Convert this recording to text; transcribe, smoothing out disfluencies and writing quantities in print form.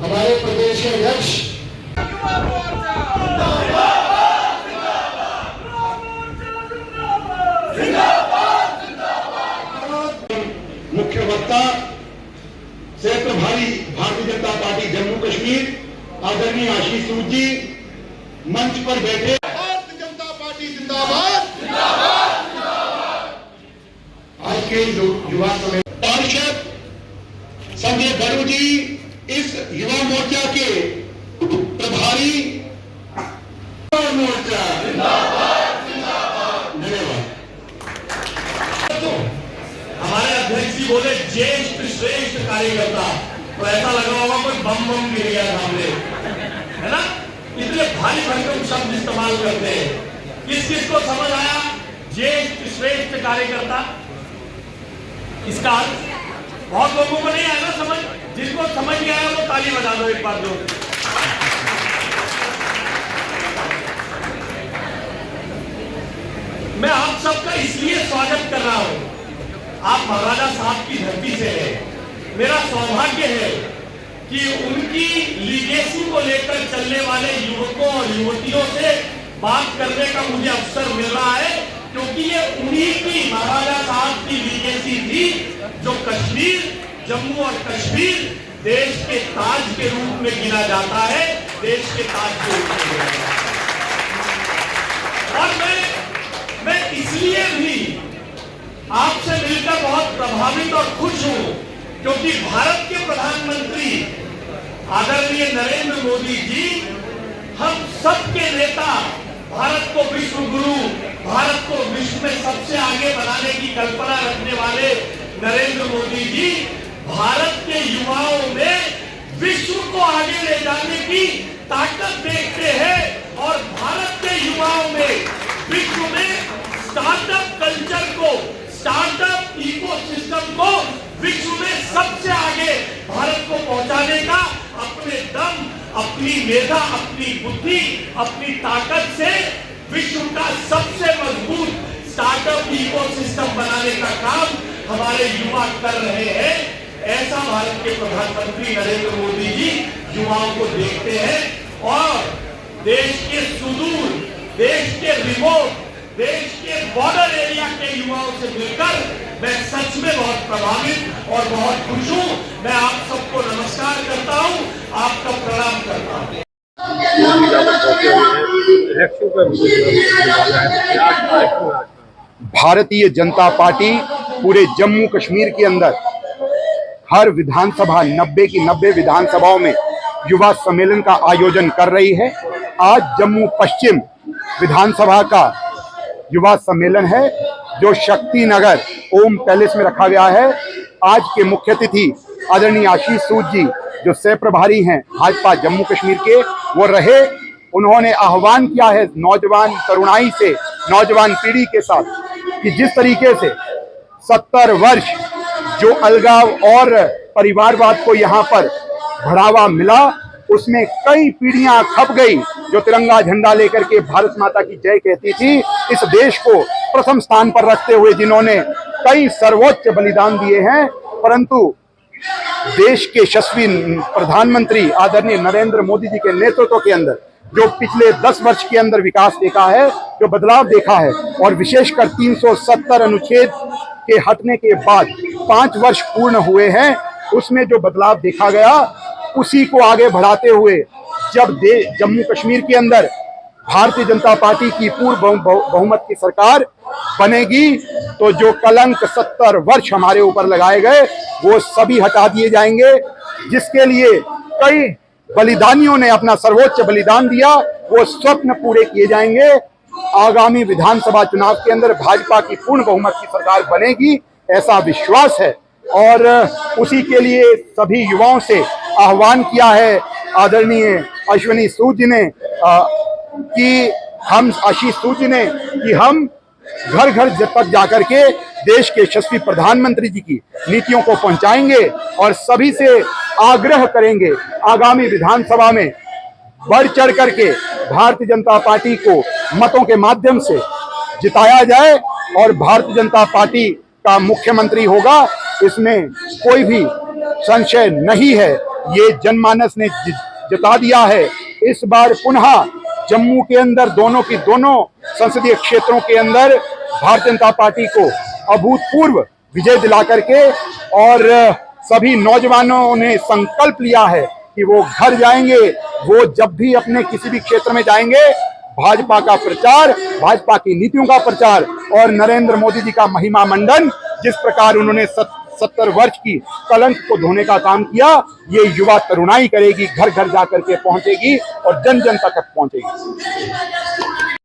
हमारे प्रदेश के अध्यक्ष मुख्य वक्ता से प्रभारी भारतीय जनता पार्टी जम्मू कश्मीर आदरणीय आशीष सूद जी मंच पर बैठे। भारतीय जनता पार्टी जिंदाबाद जिंदाबाद जिंदाबाद। आज के युवा सम्मेलन पार्षद संजय बरू जी इस युवा मोर्चा के प्रभारी मोर्चा जिंदाबाद जिंदाबाद। धन्यवाद। हमारे अध्यक्ष जी बोले ज्येष्ठ श्रेष्ठ कार्यकर्ता, तो ऐसा लगा होगा कोई बम बम गिर गया सामने, है ना? इतने भारी भरकम शब्द इस्तेमाल करते हैं। किस किस को समझ आया ज्येष्ठ श्रेष्ठ कार्यकर्ता? इसका अर्थ बहुत लोगों को नहीं आया ना समझ। जिसको समझ नहीं आया वो ताली बजा दो एक बार जो। मैं आप सबका इसलिए स्वागत कर रहा हूं, आप महाराजा साहब की धरती से हैं। मेरा सौभाग्य है कि उनकी लीगेसी को लेकर चलने वाले युवकों और युवतियों से बात करने का मुझे अवसर मिल रहा है, क्योंकि ये उन्हीं की महाराजा साहब की लीगेसी थी जो कश्मीर, जम्मू और कश्मीर देश के ताज के रूप में गिना जाता है, देश के ताज के रूप में गिना जाता है। और मैं इसलिए भी आपसे मिलकर बहुत प्रभावित और खुश हूं, क्योंकि भारत के प्रधानमंत्री आदरणीय नरेंद्र मोदी जी, हम सबके नेता, भारत को विश्व गुरु, भारत को विश्व में सबसे आगे बनाने की कल्पना रखने वाले नरेंद्र मोदी जी भारत के युवाओं में विश्व को आगे ले जाने की ताकत देखते हैं और भारत के युवाओं में विश्व में स्टार्टअप कल्चर को, स्टार्टअप इकोसिस्टम को विश्व में सबसे आगे भारत को पहुंचाने का अपने दम, अपनी मेधा, अपनी बुद्धि, अपनी ताकत से विश्व का सबसे मजबूत स्टार्टअप इकोसिस्टम बनाने का काम हमारे युवा कर रहे हैं। ऐसा भारत के प्रधानमंत्री नरेंद्र मोदी जी युवाओं को देखते हैं और देश के सुदूर, देश के रिमोट, देश के बॉर्डर एरिया के युवाओं से मिलकर मैं सच में बहुत प्रभावित और बहुत खुश हूं। मैं आप सबको नमस्कार करता हूं, आपका प्रणाम करता हूं। भारतीय जनता पार्टी पूरे जम्मू कश्मीर के अंदर हर विधानसभा 90 की 90 विधानसभाओं में युवा सम्मेलन का आयोजन कर रही है। आज जम्मू पश्चिम विधानसभा का युवा सम्मेलन है जो शक्ति नगर ओम पैलेस में रखा गया है। आज के मुख्य अतिथि आदरणीय आशीष सूद जी जो सह प्रभारी हैं भाजपा जम्मू कश्मीर के, वो रहे। उन्होंने आह्वान किया है नौजवान तरुणाई से, नौजवान पीढ़ी के साथ कि जिस तरीके से 70 वर्ष जो अलगाव और परिवारवाद को यहाँ पर बढ़ावा मिला, उसमें कई पीढ़ियां खप गई जो तिरंगा झंडा लेकर के भारत माता की जय कहती थी। इस देश को प्रथम स्थान पर रखते हुए जिन्होंने कई सर्वोच्च बलिदान दिए हैं, परंतु देश के यशस्वी प्रधानमंत्री आदरणीय नरेंद्र मोदी जी के नेतृत्व के अंदर जो पिछले 10 वर्ष के अंदर विकास देखा है, जो बदलाव देखा है, और विशेषकर 370 अनुच्छेद के हटने के बाद 5 वर्ष पूर्ण हुए हैं, उसमें जो बदलाव देखा गया उसी को आगे बढ़ाते हुए जब जम्मू कश्मीर के अंदर भारतीय जनता पार्टी की पूर्ण बहुमत की सरकार बनेगी तो जो कलंक 70 वर्ष हमारे ऊपर लगाए गए वो सभी हटा दिए जाएंगे। जिसके लिए कई बलिदानियों ने अपना सर्वोच्च बलिदान दिया, वो स्वप्न पूरे किए जाएंगे। आगामी विधानसभा चुनाव के अंदर भाजपा की पूर्ण बहुमत की सरकार बनेगी, ऐसा विश्वास है। और उसी के लिए सभी युवाओं से आह्वान किया है आदरणीय अश्विनी सूद जी ने कि हम आशीष सूद जी ने कि हम घर घर तक जाकर के देश के यशस्वी प्रधानमंत्री जी की नीतियों को पहुंचाएंगे और सभी से आग्रह करेंगे आगामी विधानसभा में बढ़ चढ़ करके भारतीय जनता पार्टी को मतों के माध्यम से जिताया जाए और भारतीय जनता पार्टी का मुख्यमंत्री होगा, इसमें कोई भी संशय नहीं है। ये जनमानस ने जता दिया है। इस बार पुनः जम्मू के अंदर दोनों संसदीय क्षेत्रों के अंदर भारतीय जनता पार्टी को अभूतपूर्व विजय दिला करके और सभी नौजवानों ने संकल्प लिया है कि वो घर जाएंगे, वो जब भी अपने किसी भी क्षेत्र में जाएंगे भाजपा का प्रचार, भाजपा की नीतियों का प्रचार और नरेंद्र मोदी जी का महिमा मंडन, जिस प्रकार उन्होंने 70 वर्ष की कलंक को धोने का काम किया, ये युवा तरुणाई करेगी, घर घर जाकर के पहुंचेगी और जन जन तक पहुंचेगी।